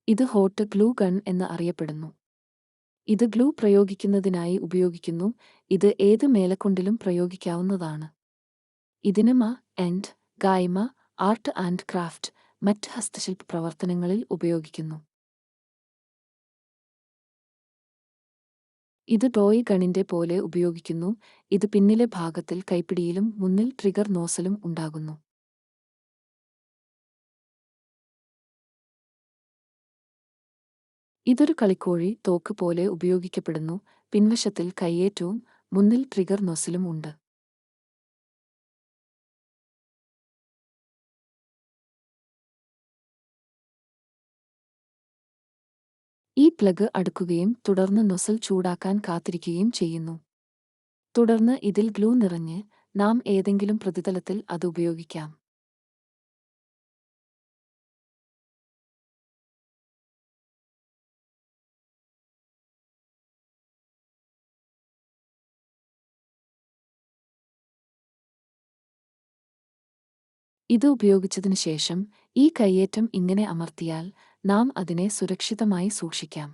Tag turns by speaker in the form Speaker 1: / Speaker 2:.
Speaker 1: ഇത് hot glue gun എന്ന് അറിയപ്പെടുന്നു. ഇത് ഗ്ലൂ പ്രയോഗിക്കുന്നതിനായി ഉപയോഗിക്കുന്നു. ഇത് ഏത് മേലക്കൊണ്ടിലും പ്രയോഗിക്കാവുന്നതാണ്. ഇതിന് എൻഡ്, ഗായ്മ, ആർട്ട് ആൻഡ് ക്രാഫ്റ്റ്, മറ്റ് ഹസ്തശില്പ പ്രവർത്തനങ്ങളിൽ ഉപയോഗിക്കുന്നു. ഇത് ടോയ് ഗണിന്റെ പോലെ ഉപയോഗിക്കുന്നു. ഇത് പിന്നിലെ ഭാഗത്തിൽ കൈപ്പിടിയിലും മുന്നിൽ ട്രിഗർ നോസലും ഉണ്ടാകുന്നു. ഇതൊരു കളിക്കോഴി തോക്ക് പോലെ ഉപയോഗിക്കപ്പെടുന്നു. പിൻവശത്തിൽ കയ്യേറ്റവും മുന്നിൽ ട്രിഗർ നോസലും ഉണ്ട്. ഈ പ്ലഗ് അടുക്കുകയും തുടർന്ന് നൊസൽ ചൂടാക്കാൻ കാത്തിരിക്കുകയും ചെയ്യുന്നു. തുടർന്ന് ഇതിൽ ഗ്ലൂ നിറഞ്ഞ് നാം ഏതെങ്കിലും പ്രതിതലത്തിൽ അത് ഉപയോഗിക്കാം. ഇത് ഉപയോഗിച്ചതിനു ശേഷം ഈ കയ്യേറ്റം ഇങ്ങനെ അമർത്തിയാൽ നാം അതിനെ സുരക്ഷിതമായി സൂക്ഷിക്കാം.